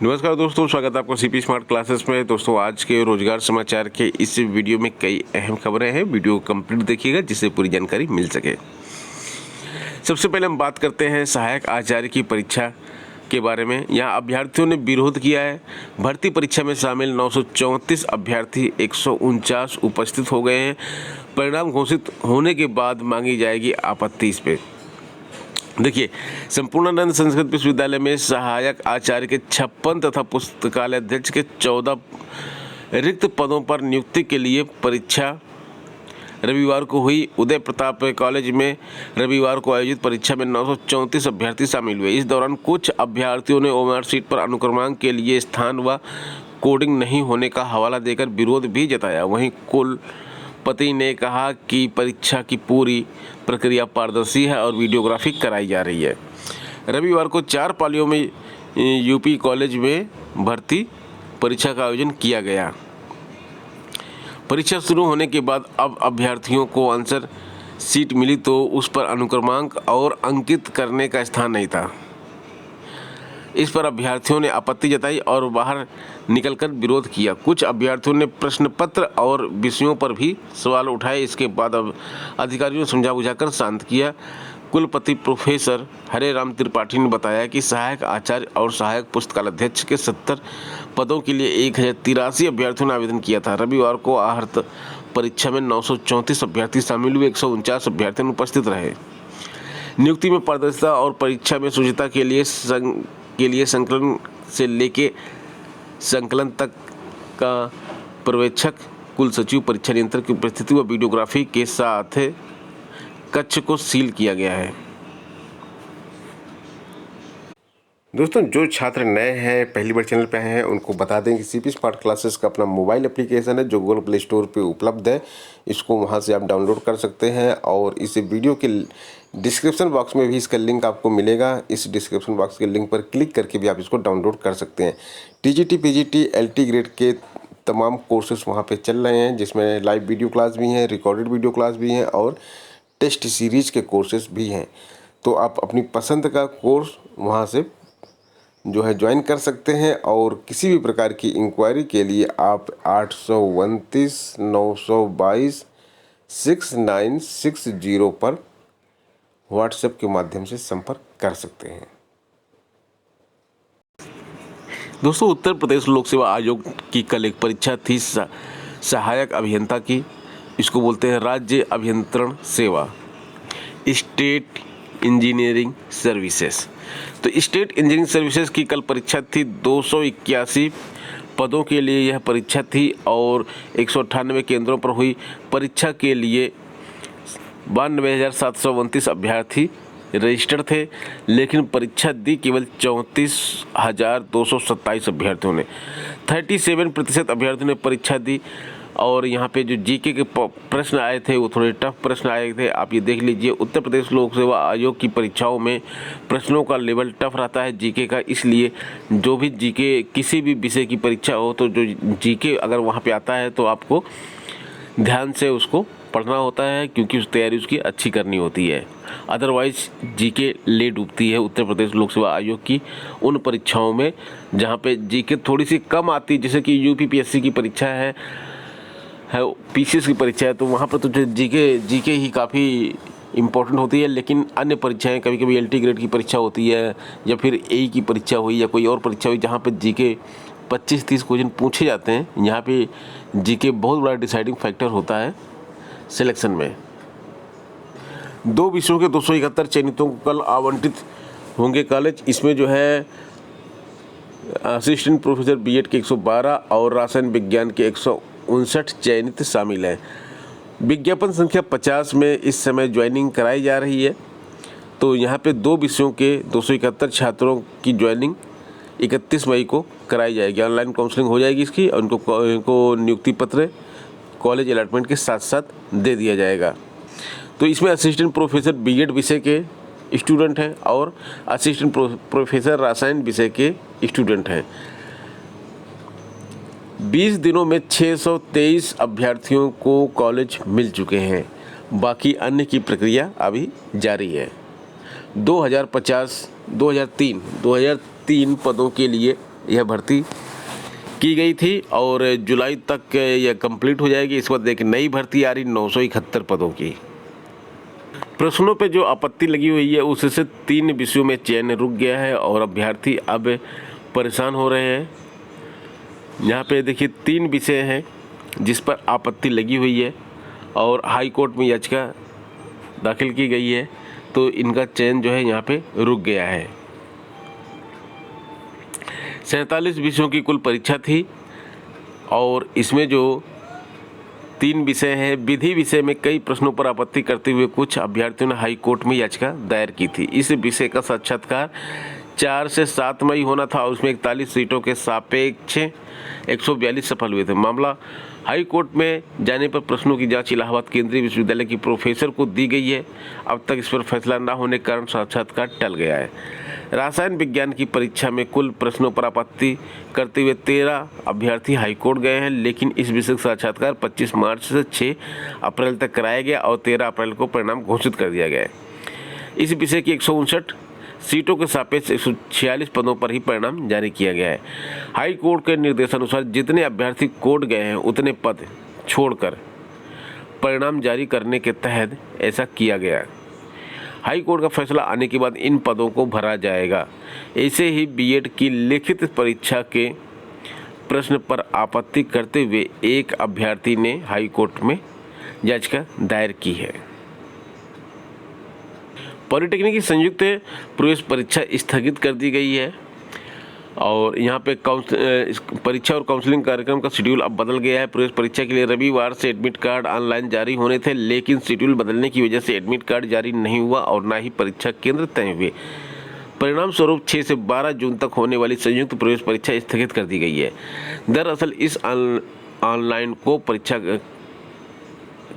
नमस्कार दोस्तों, स्वागत है आपको सीपी स्मार्ट क्लासेस में। दोस्तों, आज के रोजगार समाचार के इस वीडियो में कई अहम खबरें हैं। वीडियो कंप्लीट देखिएगा जिससे पूरी जानकारी मिल सके। सबसे पहले हम बात करते हैं सहायक आचार्य की परीक्षा के बारे में। यहाँ अभ्यर्थियों ने विरोध किया है। भर्ती परीक्षा में शामिल 934 अभ्यर्थी 149 उपस्थित हो गए हैं। परिणाम घोषित होने के बाद मांगी जाएगी आपत्ति इस पर। देखिए, संपूर्णानंद संस्कृत विश्वविद्यालय में सहायक आचार्य के 56 तथा पुस्तकालय अध्यक्ष के 14 रिक्त पदों पर नियुक्ति के लिए परीक्षा रविवार को हुई। उदय प्रताप कॉलेज में रविवार को आयोजित परीक्षा में 934 अभ्यर्थी शामिल हुए। इस दौरान कुछ अभ्यर्थियों ने ओएमआर सीट पर अनुक्रमांक के लिए स्थान व कोडिंग नहीं होने का हवाला देकर विरोध भी जताया। वहीं कुलपति ने कहा कि परीक्षा की पूरी प्रक्रिया पारदर्शी है और वीडियोग्राफी कराई जा रही है। रविवार को 4 पालियों में यूपी कॉलेज में भर्ती परीक्षा का आयोजन किया गया। परीक्षा शुरू होने के बाद अब अभ्यर्थियों को आंसर सीट मिली तो उस पर अनुक्रमांक और अंकित करने का स्थान नहीं था। इस पर अभ्यर्थियों ने आपत्ति जताई और बाहर निकलकर विरोध किया। कुछ अभ्यर्थियों ने प्रश्न पत्र और विषयों पर भी सवाल उठाए। इसके बाद अब अधिकारियों ने समझा बुझाकर शांत किया। कुलपति प्रोफेसर हरे राम त्रिपाठी ने बताया कि सहायक आचार्य और सहायक पुस्तकालयाध्यक्ष के 70 पदों के लिए 1083 अभ्यर्थियों ने आवेदन किया था। रविवार को आहत परीक्षा में 934 अभ्यर्थी शामिल हुए। 149 अभ्यर्थी उपस्थित रहे। नियुक्ति में पारदर्शिता और परीक्षा में शुचिता के लिए संकलन से लेके संकलन तक का पर्यवेक्षक, कुल सचिव, परीक्षा नियंत्रक की उपस्थिति व वीडियोग्राफी के साथ कक्ष को सील किया गया है। दोस्तों, जो छात्र नए हैं, पहली बार चैनल पे आए हैं, उनको बता दें कि सीपी स्मार्ट क्लासेस का अपना मोबाइल एप्लीकेशन है जो गूगल प्ले स्टोर पे उपलब्ध है। इसको वहां से आप डाउनलोड कर सकते हैं और इस वीडियो के डिस्क्रिप्शन बॉक्स में भी इसका लिंक आपको मिलेगा। इस डिस्क्रिप्शन बॉक्स के लिंक पर क्लिक करके भी आप इसको डाउनलोड कर सकते हैं। टीजीटी, पीजीटी, एलटी ग्रेड के तमाम कोर्सेस वहाँ पर चल रहे हैं, जिसमें लाइव वीडियो क्लास भी हैं, रिकॉर्डेड वीडियो क्लास भी हैं और टेस्ट सीरीज के कोर्सेस भी हैं। तो आप अपनी पसंद का कोर्स वहाँ से जो है ज्वाइन कर सकते हैं। और किसी भी प्रकार की इंक्वायरी के लिए आप 829 922 6960 पर व्हाट्सएप के माध्यम से संपर्क कर सकते हैं। दोस्तों, उत्तर प्रदेश लोक सेवा आयोग की कल एक परीक्षा थी सहायक अभियंता की। इसको बोलते हैं राज्य अभियंत्रण सेवा, स्टेट इंजीनियरिंग सर्विसेज। तो स्टेट इंजीनियरिंग सर्विसेज की कल परीक्षा थी। 281 पदों के लिए यह परीक्षा थी और 198 केंद्रों पर हुई। परीक्षा के लिए 92,729 अभ्यर्थी रजिस्टर्ड थे, लेकिन परीक्षा दी केवल 34,227 अभ्यर्थियों ने। 37% अभ्यर्थियों ने परीक्षा दी। और यहाँ पे जो जीके के प्रश्न आए थे वो थोड़े टफ प्रश्न आए थे। आप ये देख लीजिए, उत्तर प्रदेश लोक सेवा आयोग की परीक्षाओं में प्रश्नों का लेवल टफ रहता है जीके का। इसलिए जो भी जीके किसी भी विषय की परीक्षा हो तो जो जीके अगर वहाँ पे आता है तो आपको ध्यान से उसको पढ़ना होता है, क्योंकि उस तैयारी उसकी अच्छी करनी होती है। अदरवाइज जीके ले डूबती है उत्तर प्रदेश लोक सेवा आयोग की उन परीक्षाओं में जहाँ पे जीके थोड़ी सी कम आती, जैसे कि यूपीपीएससी की परीक्षा है पीसीएस की परीक्षा है, तो वहाँ पर तो जीके ही काफ़ी इम्पोर्टेंट होती है। लेकिन अन्य परीक्षाएं, कभी कभी एलटी ग्रेड की परीक्षा होती है या फिर ए की परीक्षा हुई या कोई और परीक्षा हुई जहाँ पे जीके 25-30 क्वेश्चन पूछे जाते हैं, यहाँ पे जीके बहुत बड़ा डिसाइडिंग फैक्टर होता है सिलेक्शन में। 2 विषयों के 271 चयनितों को कल आवंटित होंगे कॉलेज। इसमें जो है असिस्टेंट प्रोफेसर बीएड के 112 और रसायन विज्ञान के 159 चयनित शामिल हैं। विज्ञापन संख्या 50 में इस समय ज्वाइनिंग कराई जा रही है। तो यहाँ पे 2 विषयों के 271 छात्रों की ज्वाइनिंग 31 मई को कराई जाएगी। ऑनलाइन काउंसलिंग हो जाएगी इसकी और इनको नियुक्ति पत्र कॉलेज अलॉटमेंट के साथ साथ दे दिया जाएगा। तो इसमें असिस्टेंट प्रोफेसर बीएड विषय के स्टूडेंट हैं और असिस्टेंट प्रोफेसर रसायन विषय के स्टूडेंट हैं। 20 दिनों में 623 अभ्यर्थियों को कॉलेज मिल चुके हैं। बाकी अन्य की प्रक्रिया अभी जारी है। 2003 पदों के लिए यह भर्ती की गई थी और जुलाई तक यह कंप्लीट हो जाएगी। इस वक्त एक नई भर्ती आ रही 971 पदों की। प्रश्नों पे जो आपत्ति लगी हुई है उससे 3 विषयों में चयन रुक गया है और अभ्यर्थी अब परेशान हो रहे हैं। यहाँ पे देखिए 3 विषय हैं जिस पर आपत्ति लगी हुई है और हाई कोर्ट में याचिका दाखिल की गई है, तो इनका चयन जो है यहाँ पे रुक गया है। 47 विषयों की कुल परीक्षा थी और इसमें जो 3 विषय हैं, विधि विषय में कई प्रश्नों पर आपत्ति करते हुए कुछ अभ्यर्थियों ने हाई कोर्ट में याचिका दायर की थी। इस विषय का साक्षात्कार 4 से 7 मई होना था और उसमें 41 सीटों के सापेक्ष 142 सफल हुए थे। मामला हाई कोर्ट में जाने पर प्रश्नों की जांच इलाहाबाद केंद्रीय विश्वविद्यालय की प्रोफेसर को दी गई है। अब तक इस पर फैसला न होने के कारण साक्षात्कार टल गया है। रसायन विज्ञान की परीक्षा में कुल प्रश्नों पर आपत्ति करते हुए 13 अभ्यर्थी हाईकोर्ट गए हैं, लेकिन इस विषय का साक्षात्कार 25 मार्च से 6 अप्रैल तक कराया गया और 13 अप्रैल को परिणाम घोषित कर दिया गया है। इस विषय की 159 सीटों के सापेक्ष 146 पदों पर ही परिणाम जारी किया गया है। हाई कोर्ट के निर्देशानुसार जितने अभ्यर्थी कोर्ट गए हैं उतने पद छोड़कर परिणाम जारी करने के तहत ऐसा किया गया है। हाई कोर्ट का फैसला आने के बाद इन पदों को भरा जाएगा। ऐसे ही बीएड की लिखित परीक्षा के प्रश्न पर आपत्ति करते हुए एक अभ्यर्थी ने हाई कोर्ट में याचिका दायर की है। पॉलिटेक्निक की संयुक्त प्रवेश परीक्षा स्थगित कर दी गई है और यहाँ पे परीक्षा और काउंसलिंग कार्यक्रम का शेड्यूल अब बदल गया है। प्रवेश परीक्षा के लिए रविवार से एडमिट कार्ड ऑनलाइन जारी होने थे, लेकिन शेड्यूल बदलने की वजह से एडमिट कार्ड जारी नहीं हुआ और ना ही परीक्षा केंद्र तय हुए। परिणाम स्वरूप 6 से 12 जून तक होने वाली संयुक्त प्रवेश परीक्षा स्थगित कर दी गई है। दरअसल इस ऑनलाइन को परीक्षा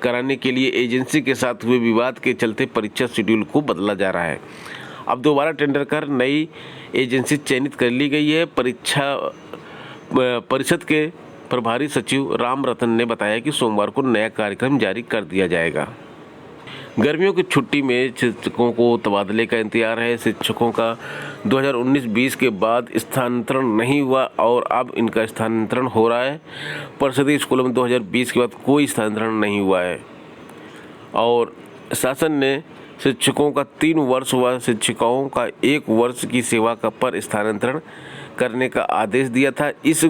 कराने के लिए एजेंसी के साथ हुए विवाद के चलते परीक्षा शेड्यूल को बदला जा रहा है। अब दोबारा टेंडर कर नई एजेंसी चयनित कर ली गई है। परीक्षा परिषद के प्रभारी सचिव राम रतन ने बताया कि सोमवार को नया कार्यक्रम जारी कर दिया जाएगा। गर्मियों की छुट्टी में शिक्षकों को तबादले का इंतजार है। शिक्षकों का 2019-20 के बाद स्थानांतरण नहीं हुआ और अब इनका स्थानांतरण हो रहा है। परिषदीय स्कूलों में 2020 के बाद कोई स्थानांतरण नहीं हुआ है और शासन ने शिक्षकों का 3 वर्ष व शिक्षिकाओं का 1 वर्ष की सेवा का पर स्थानांतरण करने का आदेश दिया था। इस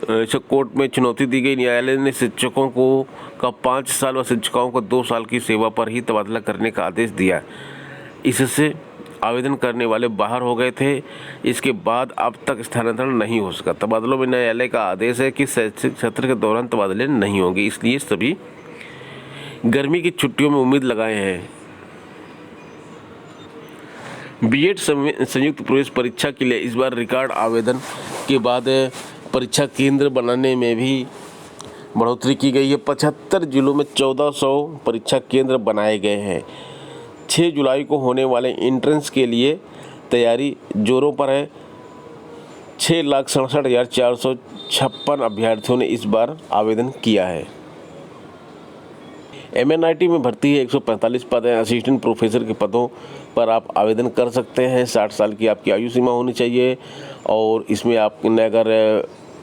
कोर्ट में चुनौती दी गई। न्यायालय ने शिक्षकों को का 5 साल व शिक्षिकाओं को 2 साल की सेवा पर ही तबादला करने का आदेश दिया। इससे आवेदन करने वाले बाहर हो गए थे। इसके बाद अब तक स्थानांतरण नहीं हो सका। तबादलों में न्यायालय का आदेश है कि शैक्षिक सत्र के दौरान तबादले नहीं होंगे, इसलिए सभी गर्मी की छुट्टियों में उम्मीद लगाए हैं। बीएड संयुक्त प्रवेश परीक्षा के लिए इस बार रिकॉर्ड आवेदन के बाद परीक्षा केंद्र बनाने में भी बढ़ोतरी की गई है। 75 जिलों में 1400 परीक्षा केंद्र बनाए गए हैं। 6 जुलाई को होने वाले एंट्रेंस के लिए तैयारी जोरों पर है। 6,67,456 अभ्यर्थियों ने इस बार आवेदन किया है। MNIT में भर्ती है 145 पद हैं। असिस्टेंट प्रोफेसर के पदों पर आप आवेदन कर सकते हैं। 60 साल की आपकी आयु सीमा होनी चाहिए और इसमें आपने अगर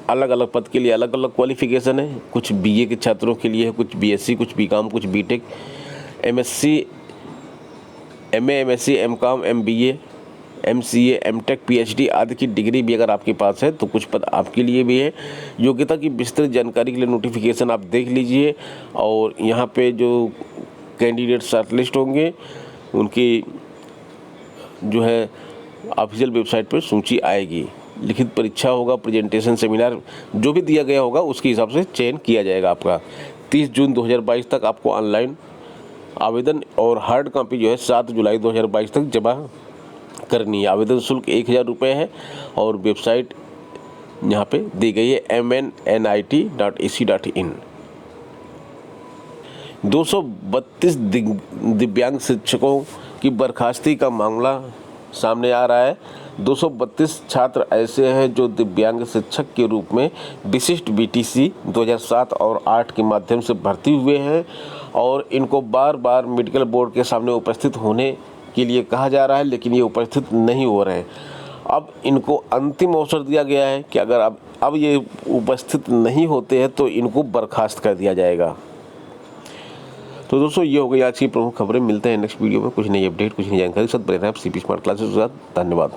अलग अलग पद के लिए अलग अलग क्वालिफिकेशन है। कुछ BA के छात्रों के लिए है, कुछ BSc, कुछ BCom, कुछ BTech, MSc, MA, MSc, MCom, MBA, MCA, MTech, PhD आदि की डिग्री भी अगर आपके पास है तो कुछ पद आपके लिए भी है। योग्यता की विस्तृत जानकारी के लिए नोटिफिकेशन आप देख लीजिए और यहाँ पे जो कैंडिडेट शॉर्टलिस्ट होंगे उनकी जो है ऑफिशियल वेबसाइट पर सूची आएगी। लिखित परीक्षा होगा, प्रेजेंटेशन, सेमिनार जो भी दिया गया होगा उसके हिसाब से चयन किया जाएगा आपका। 30 जून 2022 तक आपको ऑनलाइन आवेदन और हार्ड कॉपी जो है 7 जुलाई 2022 तक जमा करनी है। आवेदन शुल्क 1000 रुपये है और वेबसाइट यहाँ पे दी गई है mnnit.ac.in। 232 दिव्यांग शिक्षकों की बर्खास्ती का मामला सामने आ रहा है। 232 छात्र ऐसे हैं जो दिव्यांग शिक्षक के रूप में विशिष्ट BTC 2007 और 8 के माध्यम से भर्ती हुए हैं और इनको बार बार मेडिकल बोर्ड के सामने उपस्थित होने के लिए कहा जा रहा है, लेकिन ये उपस्थित नहीं हो रहे हैं अब इनको अंतिम अवसर दिया गया है कि अगर अब ये उपस्थित नहीं होते हैं तो इनको बर्खास्त कर दिया जाएगा। तो दोस्तों ये हो गई आज की प्रमुख खबरें। मिलते हैं नेक्स्ट वीडियो में कुछ नई अपडेट, कुछ नई जानकारी साथ बने रहें आप सीपी स्मार्ट क्लासेस के साथ। धन्यवाद।